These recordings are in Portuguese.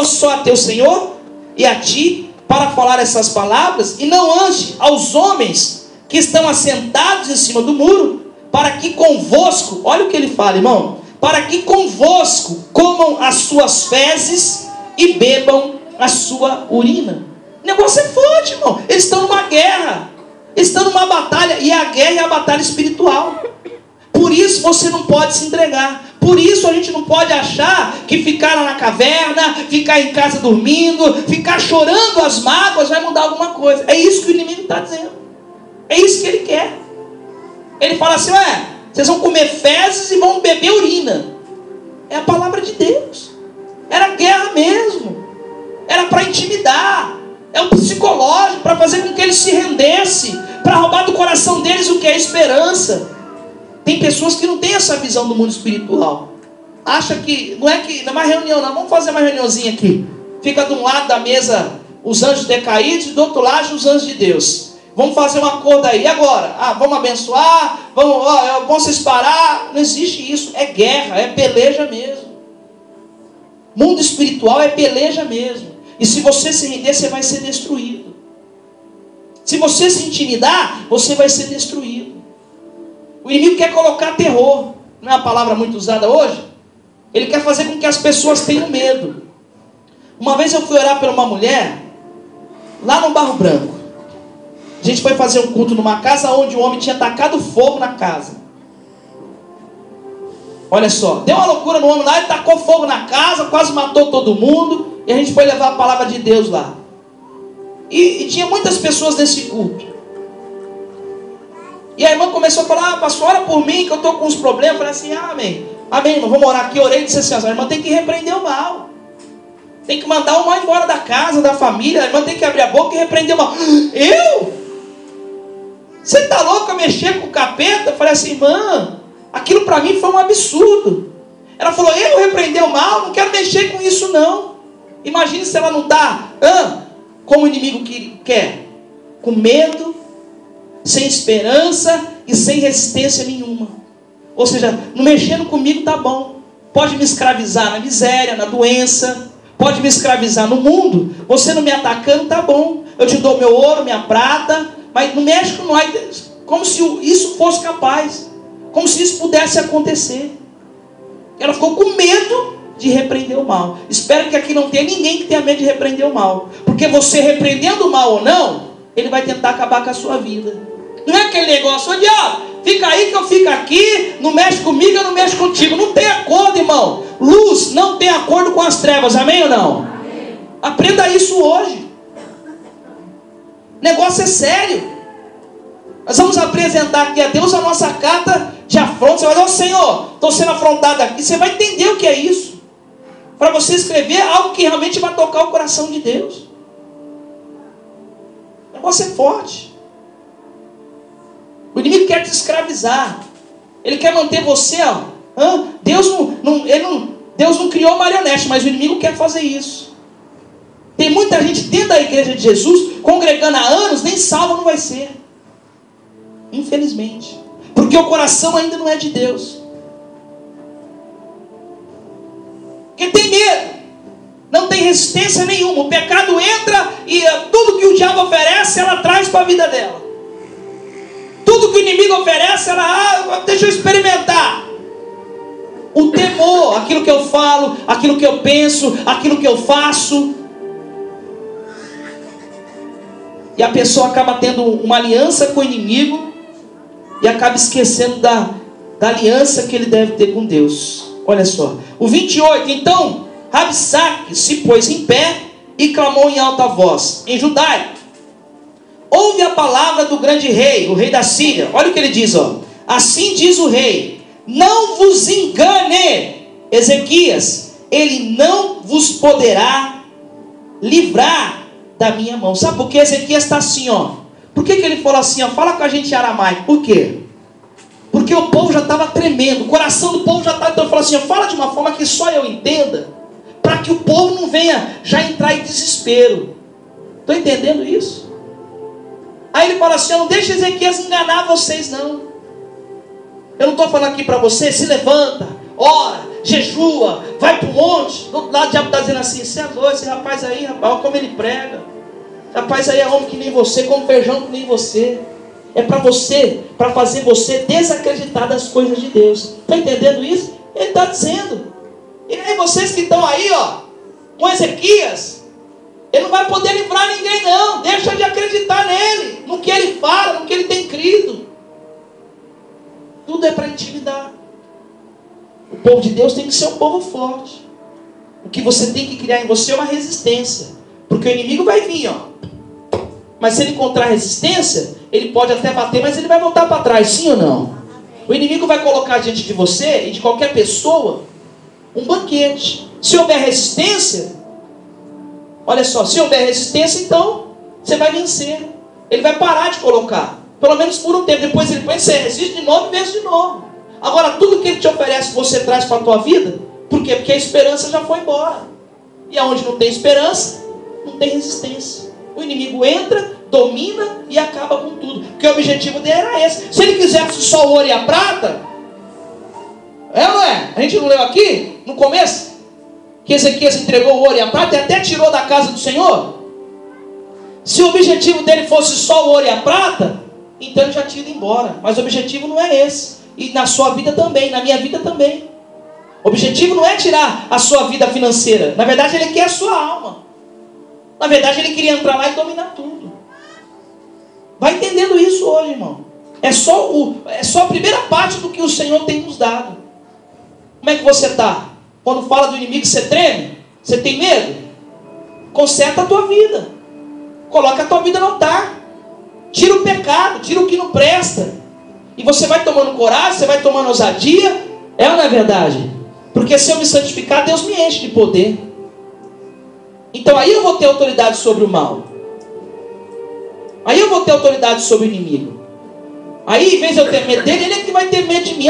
só a teu Senhor e a ti para falar essas palavras, e não ande aos homens que estão assentados em cima do muro, para que convosco, olha o que ele fala, irmão, para que convosco comam as suas fezes e bebam a sua urina. O negócio é forte, irmão. Eles estão numa guerra, eles estão numa batalha, e a guerra é a batalha espiritual. Por isso você não pode se entregar. Por isso a gente não pode achar que ficar lá na caverna, ficar em casa dormindo, ficar chorando as mágoas vai mudar alguma coisa. É isso que o inimigo está dizendo. É isso que ele quer. Ele fala assim, vocês vão comer fezes e vão beber urina. É a palavra de Deus. Era guerra mesmo. Era para intimidar. É um psicológico, para fazer com que eles se rendessem, para roubar do coração deles o que é esperança. Tem pessoas que não têm essa visão do mundo espiritual. Acha que, não é mais reunião não, vamos fazer uma reuniãozinha aqui. Fica de um lado da mesa os anjos decaídos e do outro lado os anjos de Deus. Vamos fazer um acordo aí. E agora? Vamos abençoar, vamos se parar. Não existe isso, é guerra, é peleja mesmo. Mundo espiritual é peleja mesmo. E se você se render, você vai ser destruído. Se você se intimidar, você vai ser destruído. O inimigo quer colocar terror. Não é uma palavra muito usada hoje? Ele quer fazer com que as pessoas tenham medo. Uma vez eu fui orar por uma mulher, lá no Barro Branco. A gente foi fazer um culto numa casa onde o homem tinha tacado fogo na casa. Olha só, deu uma loucura no homem lá, ele tacou fogo na casa, quase matou todo mundo. E a gente foi levar a palavra de Deus lá. E tinha muitas pessoas nesse culto. E a irmã começou a falar, pastor, ora por mim que eu estou com uns problemas. Eu falei assim, amém. Amém, irmão, vamos orar aqui. Eu orei e disse assim, a irmã tem que repreender o mal. Tem que mandar o mal embora da casa, da família. A irmã tem que abrir a boca e repreender o mal. Eu? Você está louco a mexer com o capeta? Eu falei assim, irmã, aquilo para mim foi um absurdo. Ela falou, eu repreender o mal? Não quero mexer com isso não. Imagine se ela não está, como o inimigo quer. Com medo, sem esperança e sem resistência nenhuma. Ou seja, não mexendo comigo tá bom. Pode me escravizar na miséria, na doença. Pode me escravizar no mundo. Você não me atacando tá bom. Eu te dou meu ouro, minha prata. Mas não mexe com nós. Como se isso fosse capaz. Como se isso pudesse acontecer. Ela ficou com medo de repreender o mal. Espero que aqui não tenha ninguém que tenha medo de repreender o mal. Porque você repreendendo o mal ou não, ele vai tentar acabar com a sua vida. Não é aquele negócio, ô diabo, fica aí que eu fico aqui, não mexe comigo, eu não mexo contigo. Não tem acordo, irmão. Luz não tem acordo com as trevas, amém ou não? Amém. Aprenda isso hoje. O negócio é sério. Nós vamos apresentar aqui a Deus a nossa carta de afronta. Você vai dizer, Senhor, estou sendo afrontado aqui. Você vai entender o que é isso. Para você escrever algo que realmente vai tocar o coração de Deus. O negócio é forte. O inimigo quer te escravizar. Ele quer manter você, Deus não criou marionete, mas o inimigo quer fazer isso. Tem muita gente dentro da igreja de Jesus, congregando há anos, nem salva não vai ser. Infelizmente. Porque o coração ainda não é de Deus. Porque tem medo. Não tem resistência nenhuma. O pecado entra e tudo que o diabo oferece, ela traz para a vida dela. Tudo que o inimigo oferece, ela, deixa eu experimentar. O temor, aquilo que eu falo, aquilo que eu penso, aquilo que eu faço. E a pessoa acaba tendo uma aliança com o inimigo e acaba esquecendo da aliança que ele deve ter com Deus. Olha só, o 28, então Rabsaque se pôs em pé e clamou em alta voz, em judaico: ouve a palavra do grande rei, o rei da Síria. Olha o que ele diz, assim diz o rei: não vos engane, Ezequias, ele não vos poderá livrar da minha mão. Sabe por que Ezequias está assim, Por que ele falou assim, fala com a gente em aramaico? Por quê? Porque o povo já estava tremendo, o coração do povo já estava, então ele falou assim, fala de uma forma que só eu entenda, para que o povo não venha já entrar em desespero. Estou entendendo isso? Aí ele fala assim, não deixe Ezequias enganar vocês não. Eu não estou falando aqui para você, se levanta, ora, jejua, vai para o monte. Do outro lado o diabo está dizendo assim: você é doido, esse rapaz aí, rapaz, olha como ele prega. Rapaz aí é homem que nem você, come feijão que nem você. É para você, para fazer você desacreditar das coisas de Deus. Está entendendo isso? Ele está dizendo. E aí vocês que estão aí, ó, com Ezequias, ele não vai poder livrar ninguém não. Deixa de acreditar nele, no que ele fala, no que ele tem crido. Tudo é para intimidar. O povo de Deus tem que ser um povo forte. O que você tem que criar em você é uma resistência. Porque o inimigo vai vir, ó. Mas se ele encontrar resistência, ele pode até bater, mas ele vai voltar para trás, sim ou não? O inimigo vai colocar diante de você e de qualquer pessoa um banquete. Se houver resistência, olha só, se houver resistência, então você vai vencer. Ele vai parar de colocar, pelo menos por um tempo. Depois ele pensa, você resiste de novo e vence de novo. Agora tudo que ele te oferece, você traz para a tua vida. Por quê? Porque a esperança já foi embora. E aonde não tem esperança, não tem resistência. O inimigo entra, domina e acaba com tudo. Porque o objetivo dele era esse. Se ele quisesse só o ouro e a prata, é ou não é? A gente não leu aqui, no começo, que Ezequias entregou o ouro e a prata e até tirou da casa do Senhor? Se o objetivo dele fosse só o ouro e a prata, então ele já tinha ido embora. Mas o objetivo não é esse. E na sua vida também, na minha vida também. O objetivo não é tirar a sua vida financeira. Na verdade, ele quer a sua alma. Na verdade, ele queria entrar lá e dominar tudo. Vai entendendo isso hoje, irmão. É só a primeira parte do que o Senhor tem nos dado. Como é que você está? Quando fala do inimigo, você treme? Você tem medo? Conserta a tua vida. Coloca a tua vida no altar. Tira o pecado, tira o que não presta. E você vai tomando coragem, você vai tomando ousadia. É ou não é verdade? Porque se eu me santificar, Deus me enche de poder. Então aí eu vou ter autoridade sobre o mal. Aí eu vou ter autoridade sobre o inimigo. Aí, em vez de eu ter medo dele, ele é que vai ter medo de mim.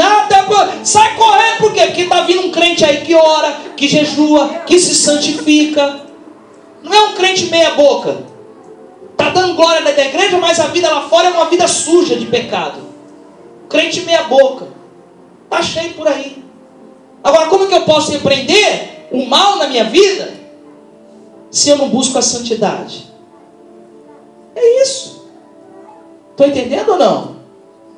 Sai correndo, por quê? Porque está vindo um crente aí que ora, que jejua, que se santifica. Não é um crente meia boca. Está dando glória da igreja, mas a vida lá fora é uma vida suja de pecado. Crente meia boca. Está cheio por aí. Agora, como que eu posso repreender o mal na minha vida se eu não busco a santidade? É isso. Estou entendendo ou não?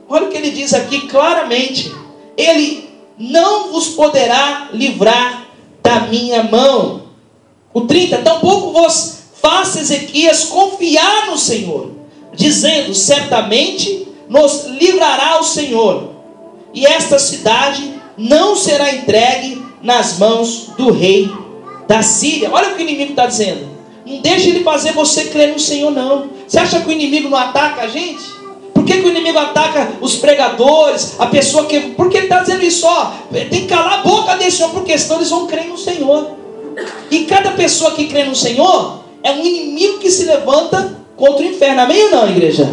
Olha o que ele diz aqui claramente. Ele não vos poderá livrar da minha mão. O 30. Tampouco vos faça Ezequias confiar no Senhor, dizendo: certamente nos livrará o Senhor, e esta cidade não será entregue nas mãos do rei da Síria. Olha o que o inimigo está dizendo. Não deixe ele fazer você crer no Senhor, não. Você acha que o inimigo não ataca a gente? Por que o inimigo ataca os pregadores, a pessoa que... Porque ele está dizendo isso, ó, tem que calar a boca desse homem, porque senão eles vão crer no Senhor. E cada pessoa que crê no Senhor é um inimigo que se levanta contra o inferno. Amém ou não, igreja?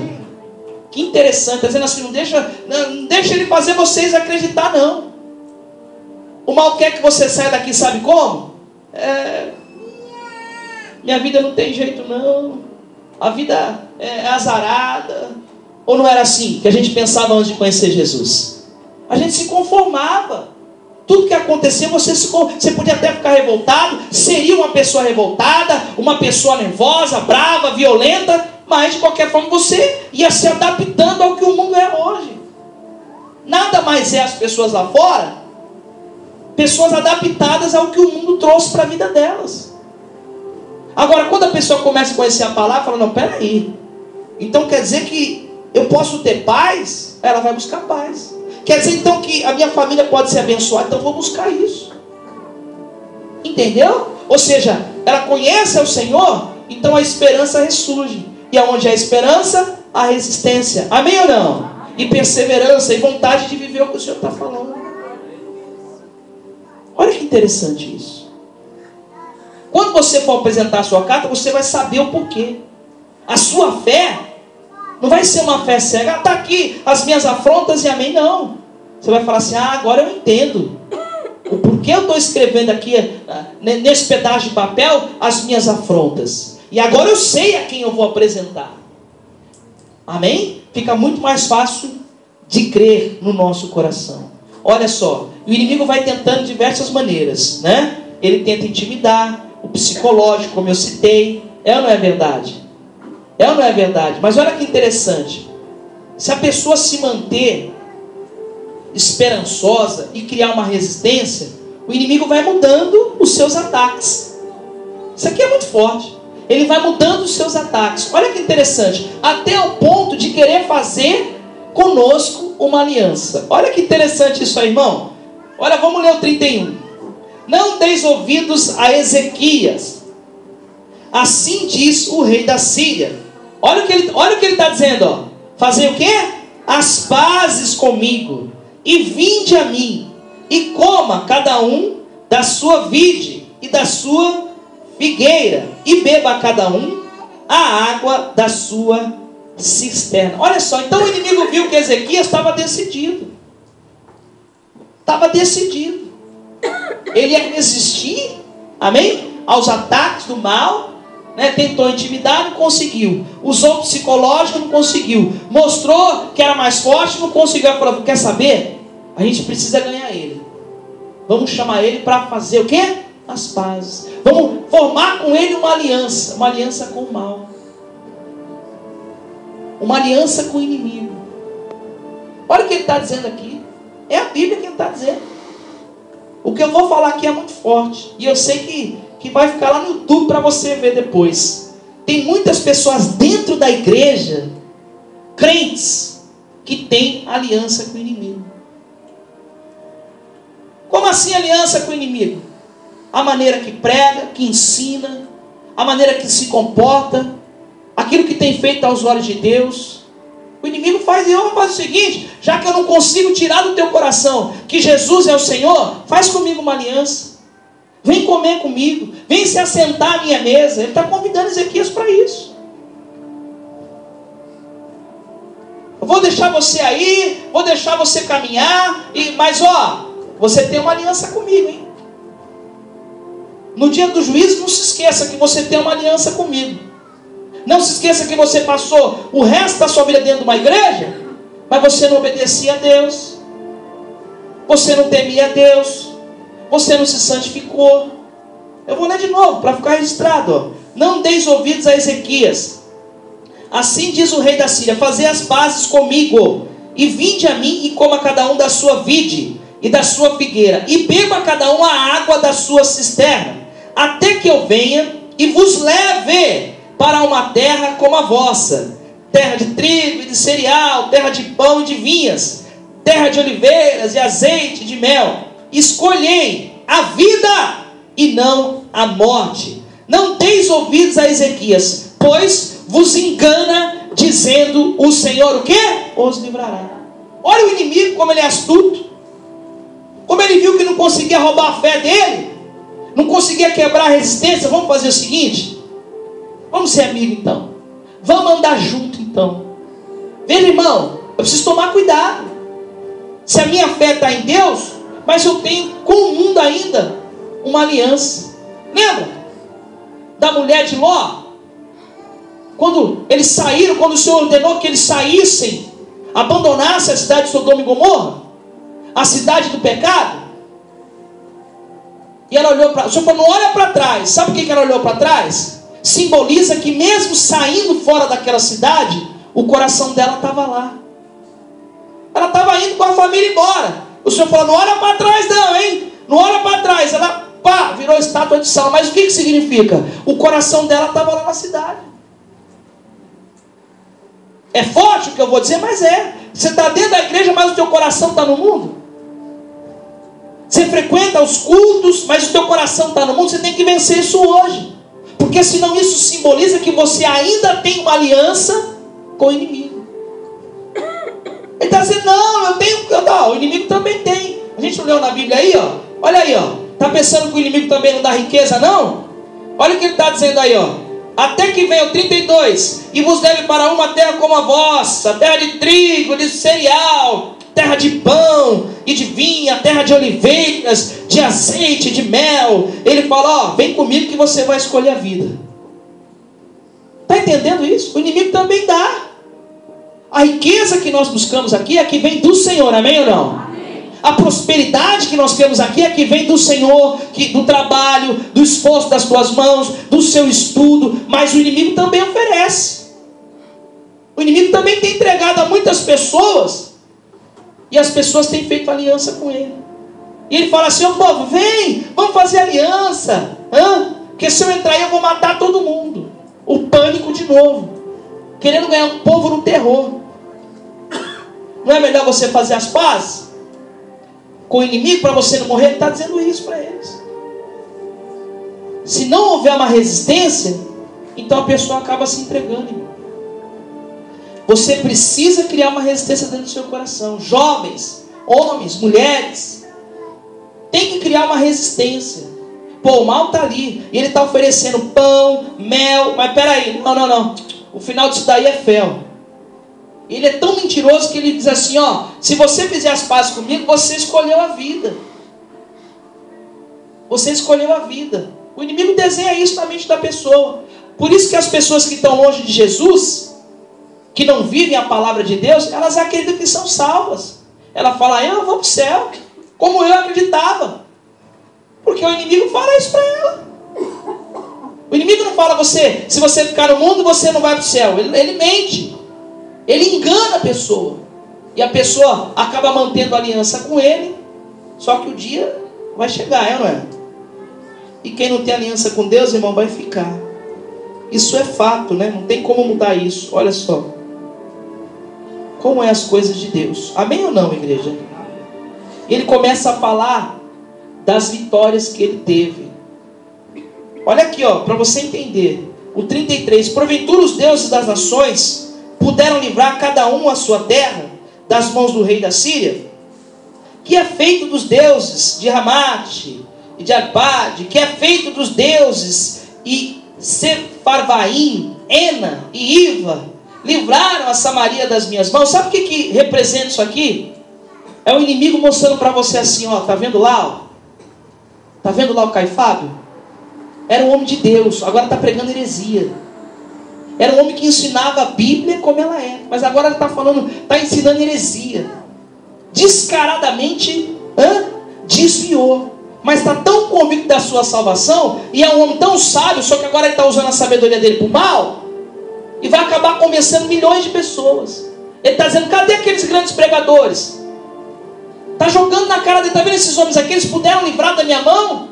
Que interessante. Está dizendo assim, não deixa ele fazer vocês acreditar, não. O mal quer que você saia daqui, sabe como? Minha vida não tem jeito, não. A vida é azarada. Ou não era assim que a gente pensava antes de conhecer Jesus? A gente se conformava. Tudo que acontecia, você podia até ficar revoltado. Seria uma pessoa revoltada, uma pessoa nervosa, brava, violenta. Mas de qualquer forma você ia se adaptando ao que o mundo é hoje. Nada mais é as pessoas lá fora, pessoas adaptadas ao que o mundo trouxe para a vida delas. Agora, quando a pessoa começa a conhecer a palavra, fala: não, peraí, então quer dizer que eu posso ter paz? Ela vai buscar paz. Quer dizer então que a minha família pode ser abençoada? Então eu vou buscar isso. Entendeu? Ou seja, ela conhece o Senhor, então a esperança ressurge. E aonde há esperança, há resistência. Amém ou não? E perseverança, e vontade de viver o que o Senhor está falando. Olha que interessante isso. Quando você for apresentar a sua carta, você vai saber o porquê. A sua fé não vai ser uma fé cega. Está aqui as minhas afrontas e amém. Não. Você vai falar assim: agora eu entendo o porquê eu estou escrevendo aqui nesse pedaço de papel as minhas afrontas. E agora eu sei a quem eu vou apresentar. Amém? Fica muito mais fácil de crer no nosso coração. Olha só, o inimigo vai tentando de diversas maneiras, né? Ele tenta intimidar, o psicológico, como eu citei. É ou não é verdade? É ou não é verdade? Mas olha que interessante. Se a pessoa se manter esperançosa e criar uma resistência, o inimigo vai mudando os seus ataques. Isso aqui é muito forte. Ele vai mudando os seus ataques. Olha que interessante. Até o ponto de querer fazer conosco uma aliança. Olha que interessante isso aí, irmão. Olha, vamos ler o 31. Não deis ouvidos a Ezequias. Assim diz o rei da Síria. Olha o que ele está dizendo, ó. Fazer o quê? As pazes comigo. E vinde a mim. E coma cada um da sua vide e da sua figueira. E beba cada um a água da sua cisterna. Olha só, então o inimigo viu que Ezequias estava decidido. Estava decidido. Ele ia resistir, amém? Aos ataques do mal, né? Tentou intimidar, não conseguiu. Usou o psicológico, não conseguiu. Mostrou que era mais forte, não conseguiu. Ela falou, quer saber? A gente precisa ganhar ele. Vamos chamar ele para fazer o quê? As pazes. Vamos formar com ele uma aliança com o mal. Uma aliança com o inimigo. Olha o que ele está dizendo aqui. É a Bíblia que ele está dizendo. O que eu vou falar aqui é muito forte. E eu sei que vai ficar lá no YouTube para você ver depois. Tem muitas pessoas dentro da igreja, crentes, que têm aliança com o inimigo. Como assim aliança com o inimigo? A maneira que prega, que ensina, a maneira que se comporta, aquilo que tem feito aos olhos de Deus. O inimigo faz o seguinte: já que eu não consigo tirar do teu coração que Jesus é o Senhor, faz comigo uma aliança. Vem comer comigo, vem se assentar à minha mesa. Ele está convidando Ezequias para isso. Eu vou deixar você aí, vou deixar você caminhar, mas você tem uma aliança comigo, hein? No dia do juízo, não se esqueça que você tem uma aliança comigo. Não se esqueça que você passou o resto da sua vida dentro de uma igreja, mas você não obedecia a Deus, você não temia a Deus, você não se santificou. Eu vou ler de novo para ficar registrado. Não deis ouvidos a Ezequias. Assim diz o rei da Síria: fazei as pazes comigo, e vinde a mim e coma cada um da sua vide e da sua figueira, e beba cada um a água da sua cisterna, até que eu venha e vos leve para uma terra como a vossa, terra de trigo e de cereal, terra de pão e de vinhas, terra de oliveiras e azeite de mel. Escolhei a vida e não a morte. Não deis ouvidos a Ezequias, pois vos engana, dizendo o Senhor o quê? Os livrará. Olha o inimigo como ele é astuto. Como ele viu que não conseguia roubar a fé dele, não conseguia quebrar a resistência. Vamos fazer o seguinte: vamos ser amigos então. Vamos andar junto então. Veja, irmão, eu preciso tomar cuidado. Se a minha fé está em Deus, mas eu tenho com o mundo ainda uma aliança. Lembra da mulher de Ló? Quando eles saíram, quando o Senhor ordenou que eles saíssem, abandonassem a cidade de Sodoma e Gomorra, a cidade do pecado. E ela olhou para... O Senhor falou, não olha para trás. Sabe por que ela olhou para trás? Simboliza que mesmo saindo fora daquela cidade, o coração dela estava lá. Ela estava indo com a família embora. O Senhor falou, não olha para trás não, hein? Não olha para trás. Ela, virou estátua de sal. Mas o que significa? O coração dela estava lá na cidade. É forte o que eu vou dizer, mas é. Você está dentro da igreja, mas o teu coração está no mundo. Você frequenta os cultos, mas o teu coração está no mundo. Você tem que vencer isso hoje. Porque senão isso simboliza que você ainda tem uma aliança com o inimigo. Ele está dizendo, não, eu tenho... Não, o inimigo também tem. A gente não leu na Bíblia aí, ó. Olha aí, ó. Está pensando que o inimigo também não dá riqueza, não? Olha o que ele está dizendo aí, ó. Até que venha o 32, e vos leve para uma terra como a vossa, terra de trigo, de cereal, terra de pão e de vinha, terra de oliveiras, de azeite, de mel. Ele fala, vem comigo que você vai escolher a vida. Está entendendo isso? O inimigo também dá. A riqueza que nós buscamos aqui é que vem do Senhor, amém ou não? Amém. A prosperidade que nós temos aqui é que vem do Senhor, do trabalho, do esforço das tuas mãos, do seu estudo. Mas o inimigo também oferece. O inimigo também tem entregado a muitas pessoas, e as pessoas têm feito aliança com ele. E ele fala assim: ô povo, vem, vamos fazer aliança, porque se eu entrar aí eu vou matar todo mundo. O pânico de novo, querendo ganhar um povo no terror. Não é melhor você fazer as pazes com o inimigo para você não morrer? Ele está dizendo isso para eles. Se não houver uma resistência, então a pessoa acaba se entregando, irmão. Você precisa criar uma resistência dentro do seu coração. Jovens, homens, mulheres, tem que criar uma resistência. Pô, o mal está ali, e ele está oferecendo pão, mel, mas peraí, não, o final disso daí é fel. Ele é tão mentiroso que ele diz assim: ó, se você fizer as pazes comigo, você escolheu a vida. Você escolheu a vida. O inimigo desenha isso na mente da pessoa. Por isso que as pessoas que estão longe de Jesus, que não vivem a palavra de Deus, elas acreditam que são salvas. Ela fala: eu vou para o céu, como eu acreditava. Porque o inimigo fala isso para ela. O inimigo não fala: você, se você ficar no mundo, você não vai para o céu. Ele mente. Ele engana a pessoa. E a pessoa acaba mantendo aliança com ele. Só que o dia vai chegar, não é? E quem não tem aliança com Deus, irmão, vai ficar. Isso é fato, né? Não tem como mudar isso. Olha só como é as coisas de Deus. Amém ou não, igreja? Ele começa a falar das vitórias que ele teve. Olha aqui, ó, para você entender. O 33. Porventura os deuses das nações puderam livrar cada um a sua terra das mãos do rei da Síria? Que é feito dos deuses de Ramate e de Arpade? Que é feito dos deuses e Sefarvaim, Ena e Iva? Livraram a Samaria das minhas mãos. Sabe o que representa isso aqui? É o inimigo mostrando para você assim: ó, tá vendo lá, ó? Tá vendo lá o Caio Fábio? Era um homem de Deus, agora está pregando heresia. Era um homem que ensinava a Bíblia como ela é, mas agora ele está falando, está ensinando heresia. Descaradamente desviou. Mas está tão convicto da sua salvação, e é um homem tão sábio, só que agora ele está usando a sabedoria dele para o mal, e vai acabar convencendo milhões de pessoas. Ele está dizendo: cadê aqueles grandes pregadores? Está jogando na cara dele: está vendo esses homens aqui? Eles puderam livrar da minha mão?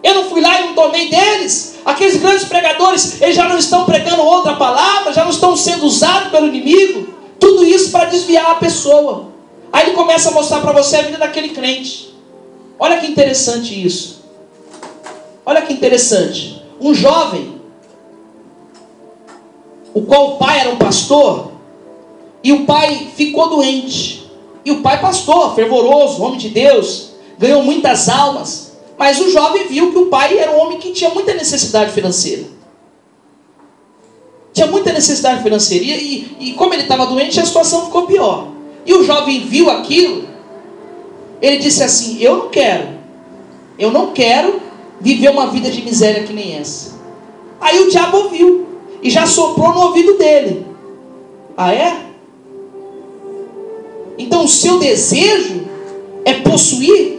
Eu não fui lá e não tomei deles? Aqueles grandes pregadores, eles já não estão pregando outra palavra, já não estão sendo usados pelo inimigo. Tudo isso para desviar a pessoa. Aí ele começa a mostrar para você a vida daquele crente. Olha que interessante isso. Olha que interessante. Um jovem, o qual o pai era um pastor, e o pai ficou doente. E o pai, pastor, fervoroso, homem de Deus, ganhou muitas almas. Mas o jovem viu que o pai era um homem que tinha muita necessidade financeira. Tinha muita necessidade financeira. E como ele estava doente, a situação ficou pior. E o jovem viu aquilo. Ele disse assim: eu não quero viver uma vida de miséria que nem essa. Aí o diabo ouviu e já soprou no ouvido dele: ah, é? Então o seu desejo é possuir?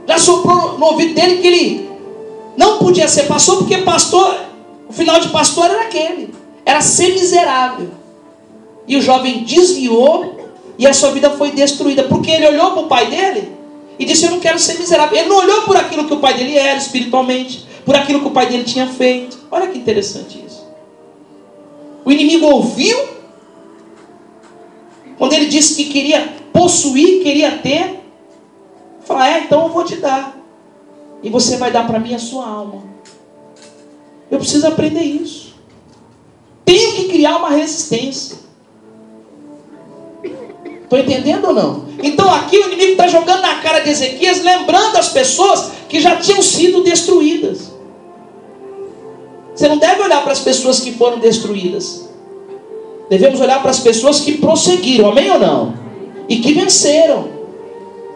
Já soprou no ouvido dele que ele não podia ser pastor, porque pastor, o final de pastor era aquele, era ser miserável. E o jovem desviou e a sua vida foi destruída, porque ele olhou para o pai dele e disse: eu não quero ser miserável. Ele não olhou por aquilo que o pai dele era espiritualmente, por aquilo que o pai dele tinha feito. Olha que interessante isso. O inimigo ouviu quando ele disse que queria possuir, queria ter. Fala: então eu vou te dar, e você vai dar para mim a sua alma. Eu preciso aprender isso. Tenho que criar uma resistência. Estou entendendo ou não? Então aqui o inimigo está jogando na cara de Ezequias, lembrando as pessoas que já tinham sido destruídas. Você não deve olhar para as pessoas que foram destruídas. Devemos olhar para as pessoas que prosseguiram, amém ou não? E que venceram.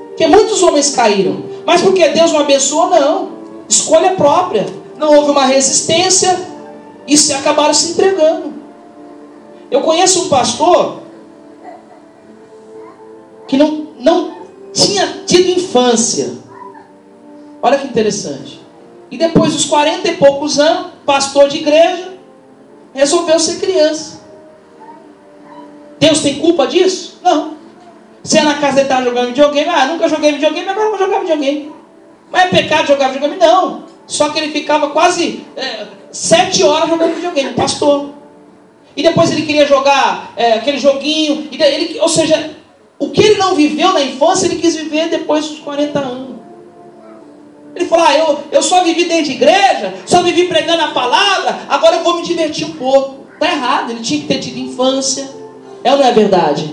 Porque muitos homens caíram, mas porque Deus não abençoou? Não. Escolha própria. Não houve uma resistência e se acabaram se entregando. Eu conheço um pastor que não tinha tido infância. Olha que interessante. E depois dos 40 e poucos anos, pastor de igreja, resolveu ser criança. Deus tem culpa disso? Não. Você na casa dele estava jogando videogame. Nunca joguei videogame, agora vou jogar videogame. Mas é pecado jogar videogame? Não. Só que ele ficava quase 7 horas jogando videogame, pastor. E depois ele queria jogar aquele joguinho. Ou seja, o que ele não viveu na infância, ele quis viver depois dos 40 anos. Ele falou, eu só vivi dentro de igreja, só vivi pregando a palavra, agora eu vou me divertir um pouco. Está errado, ele tinha que ter tido infância. É ou não é verdade?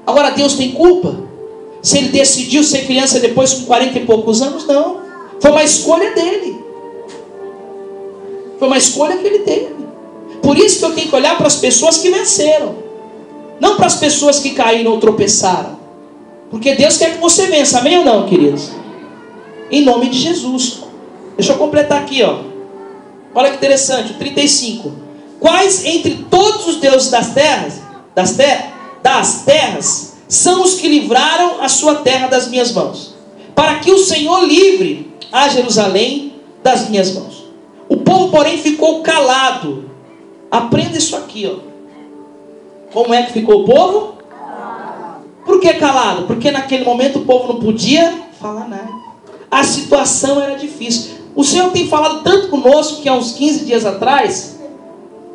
Agora Deus tem culpa? Se ele decidiu ser criança depois com 40 e poucos anos, não. Foi uma escolha dele. Foi uma escolha que ele teve. Por isso que eu tenho que olhar para as pessoas que venceram. Não para as pessoas que caíram ou tropeçaram. Porque Deus quer que você vença, amém ou não, queridos? Em nome de Jesus. Deixa eu completar aqui, ó. Olha que interessante, o 35. Quais entre todos os deuses das terras são os que livraram a sua terra das minhas mãos, para que o Senhor livre a Jerusalém das minhas mãos? O povo, porém, ficou calado. Aprenda isso aqui, ó. Como é que ficou o povo? Por que calado? Porque naquele momento o povo não podia falar nada. A situação era difícil. O Senhor tem falado tanto conosco que há uns 15 dias atrás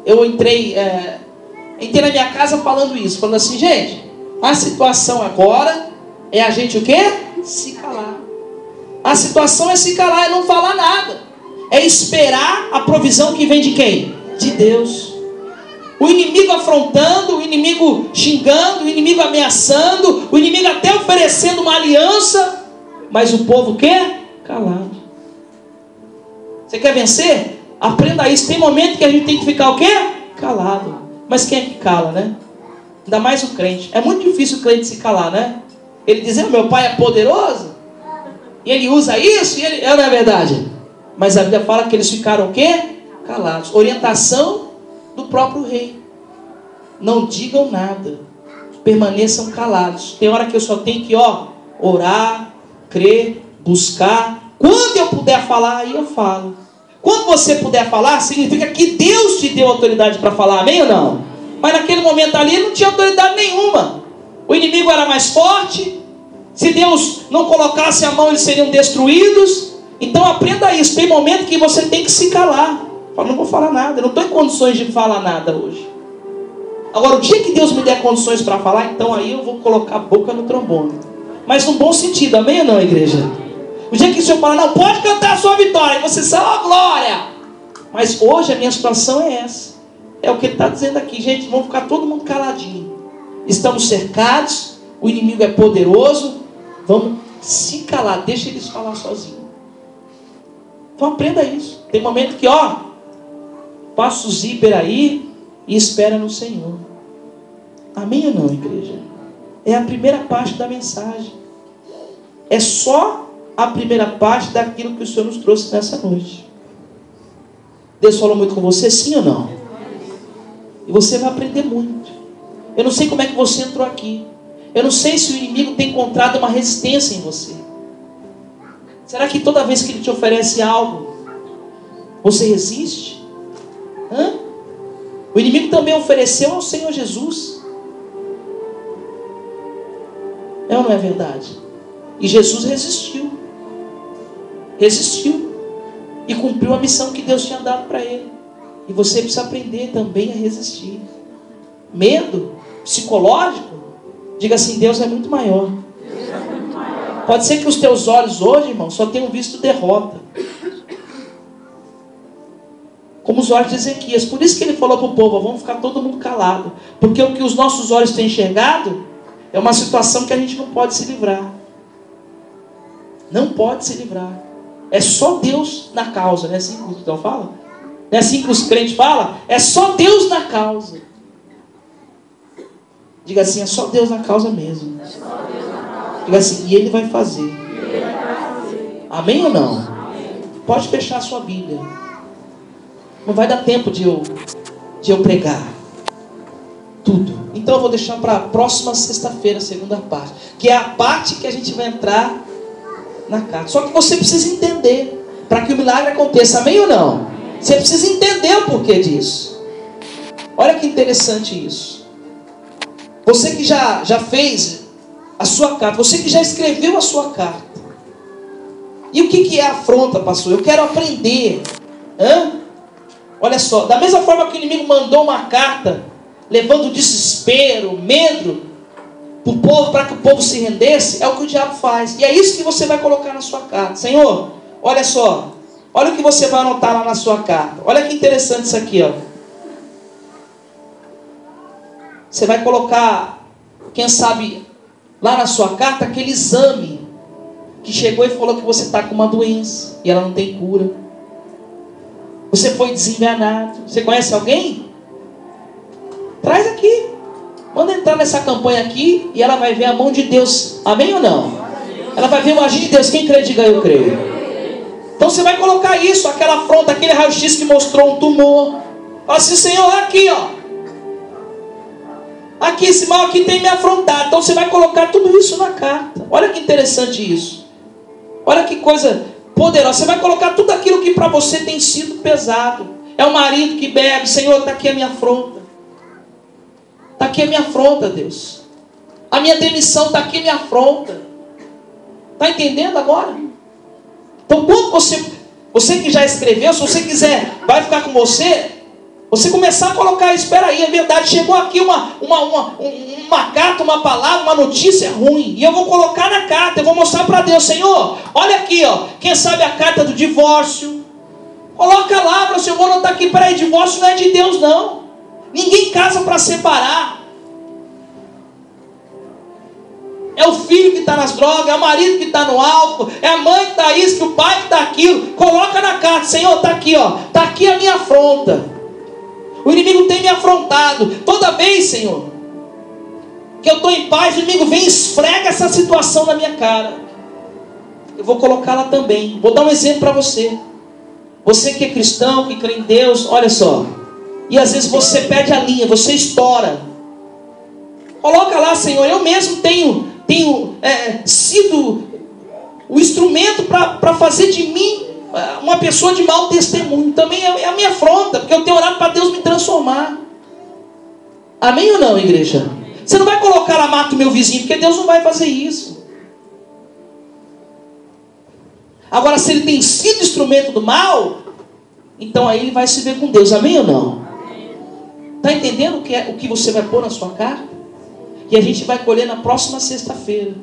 eu entrei na minha casa falando isso, falando assim, gente, a situação agora é a gente o quê? Se calar. A situação é se calar, é não falar nada. É esperar a provisão que vem de quem? De Deus. O inimigo afrontando, o inimigo xingando, o inimigo ameaçando, o inimigo até oferecendo uma aliança, mas o povo quer? Calado. Você quer vencer? Aprenda isso. Tem momento que a gente tem que ficar o quê? Calado. Mas quem é que cala, né? Ainda mais o crente. É muito difícil o crente se calar, né? Ele diz, meu pai é poderoso, e ele usa isso, e ele... não é verdade? Mas a Bíblia fala que eles ficaram o quê? Calados. Orientação do próprio rei. Não digam nada. Permaneçam calados. Tem hora que eu só tenho que, orar, crer, buscar. Quando eu puder falar, aí eu falo. Quando você puder falar, significa que Deus te deu autoridade para falar, amém ou não? Mas naquele momento ali não tinha autoridade nenhuma. O inimigo era mais forte. Se Deus não colocasse a mão, eles seriam destruídos. Então aprenda isso. Tem momento que você tem que se calar. Fala, não vou falar nada, eu não estou em condições de falar nada hoje. Agora, o dia que Deus me der condições para falar, então aí eu vou colocar a boca no trombone. Mas num bom sentido, amém ou não, igreja? O dia que o Senhor falar, não, pode cantar a sua vitória, e você sabe, glória. Mas hoje a minha situação é essa. É o que ele está dizendo aqui, gente, vamos ficar todo mundo caladinho. Estamos cercados, o inimigo é poderoso, vamos se calar, deixa eles falar sozinhos. Então aprenda isso. Tem momento que, passa o zíper aí e espera no Senhor. Amém ou não, igreja? É a primeira parte da mensagem. É só a primeira parte daquilo que o Senhor nos trouxe nessa noite. Deus falou muito com você, sim ou não? E você vai aprender muito. Eu não sei como é que você entrou aqui. Eu não sei se o inimigo tem encontrado uma resistência em você. Será que toda vez que ele te oferece algo, você resiste? O inimigo também ofereceu ao Senhor Jesus. É ou não é verdade? E Jesus resistiu. Resistiu. E cumpriu a missão que Deus tinha dado para ele. E você precisa aprender também a resistir. Medo psicológico, diga assim, Deus é muito maior. Pode ser que os teus olhos hoje, irmão, só tenham visto derrota. Como os olhos de Ezequias. Por isso que ele falou para o povo, vamos ficar todo mundo calado. Porque o que os nossos olhos têm enxergado é uma situação que a gente não pode se livrar. Não pode se livrar. É só Deus na causa. Não é assim que o cristão fala? Não é assim que os crentes falam? É só Deus na causa. Diga assim, é só Deus na causa mesmo. Diga assim, e Ele vai fazer. Amém ou não? Pode fechar a sua Bíblia. Não vai dar tempo de eu pregar tudo. Então eu vou deixar para a próxima sexta-feira, a segunda parte, que é a parte que a gente vai entrar na carta. Só que você precisa entender, para que o milagre aconteça, amém ou não? Você precisa entender o porquê disso. Olha que interessante isso. Você que já fez a sua carta, você que já escreveu a sua carta. E o que é afronta, pastor? Eu quero aprender. Olha só, da mesma forma que o inimigo mandou uma carta, levando desespero, medo para o povo, para que o povo se rendesse, é o que o diabo faz. E é isso que você vai colocar na sua carta. Senhor, olha só, olha o que você vai anotar lá na sua carta. Olha que interessante isso aqui, ó. Você vai colocar, quem sabe, lá na sua carta, aquele exame que chegou e falou que você está com uma doença e ela não tem cura. Você foi desenganado. Você conhece alguém? Traz aqui. Manda entrar nessa campanha aqui e ela vai ver a mão de Deus. Amém ou não? Ela vai ver o agir de Deus. Quem crê, diga eu creio. Então você vai colocar isso, aquela afronta, aquele raio-x que mostrou um tumor. Fala assim, Senhor, aqui ó. Aqui, esse mal aqui tem me afrontado. Então você vai colocar tudo isso na carta. Olha que interessante isso. Olha que coisa poderosa. Você vai colocar tudo aquilo que para você tem sido pesado. É o marido que bebe. Senhor, está aqui a minha afronta. Está aqui a minha afronta, Deus. A minha demissão está aqui a minha afronta. Está entendendo agora? Então quando você que já escreveu, se você quiser, vai ficar com você começar a colocar, espera aí, é verdade, chegou aqui uma carta, uma palavra, uma notícia ruim, e eu vou colocar na carta, eu vou mostrar para Deus, Senhor, olha aqui, ó, quem sabe a carta do divórcio, coloca lá, para o Senhor, vou anotar aqui, peraí, divórcio não é de Deus não, ninguém casa para separar, é o filho que está nas drogas, é o marido que está no álcool, é a mãe que está isso, que o pai que está aquilo, coloca na carta, Senhor, está aqui, ó, está aqui a minha afronta. O inimigo tem me afrontado. Toda vez, Senhor, que eu estou em paz, o inimigo vem e esfrega essa situação na minha cara. Eu vou colocá-la também. Vou dar um exemplo para você. Você que é cristão, que crê em Deus, olha só. E às vezes você perde a linha, você estoura. Coloca lá, Senhor, eu mesmo tenho sido o instrumento para fazer de mim uma pessoa de mau testemunho. Também é a minha afronta, porque eu tenho orado para Deus me transformar. Amém ou não, igreja? Você não vai colocar lá, mata o meu vizinho, porque Deus não vai fazer isso. Agora, se ele tem sido instrumento do mal, então aí ele vai se ver com Deus. Amém ou não? Está entendendo o que você vai pôr na sua carta? E a gente vai colher na próxima sexta-feira.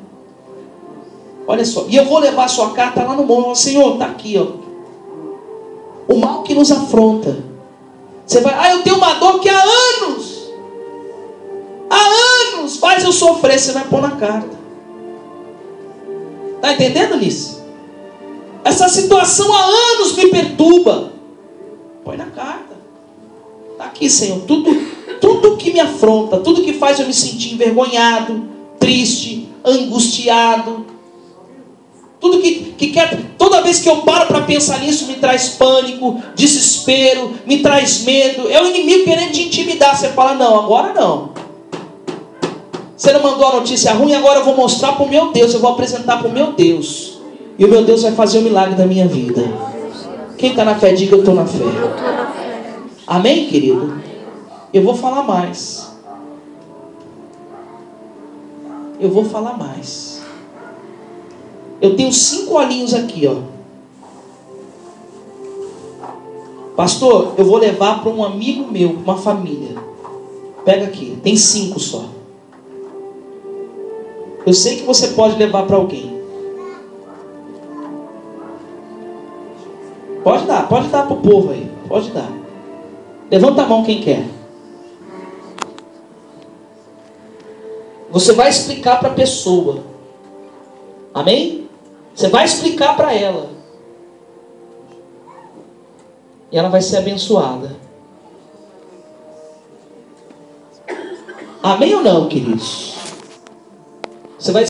Olha só, e eu vou levar a sua carta lá no monte. Senhor, está aqui, ó. O mal que nos afronta. Você vai, eu tenho uma dor que há anos faz eu sofrer. Você vai pôr na carta. Está entendendo nisso? Essa situação há anos me perturba. Põe na carta. Está aqui, Senhor. Tudo que me afronta, tudo que faz eu me sentir envergonhado, triste, angustiado. Tudo que quer, toda vez que eu paro para pensar nisso, me traz pânico, desespero, me traz medo. É o inimigo querendo te intimidar. Você fala, não, agora não. Você não mandou a notícia ruim, agora eu vou mostrar para o meu Deus, eu vou apresentar para o meu Deus. E o meu Deus vai fazer o milagre da minha vida. Quem está na fé, diga eu estou na fé. Amém, querido? Eu vou falar mais. Eu vou falar mais. Eu tenho 5 olhinhos aqui, ó. Pastor, eu vou levar para um amigo meu, uma família. Pega aqui, tem 5 só. Eu sei que você pode levar para alguém. Pode dar para o povo aí. Pode dar. Levanta a mão quem quer. Você vai explicar para a pessoa. Amém? Você vai explicar para ela. E ela vai ser abençoada. Amém ou não, queridos?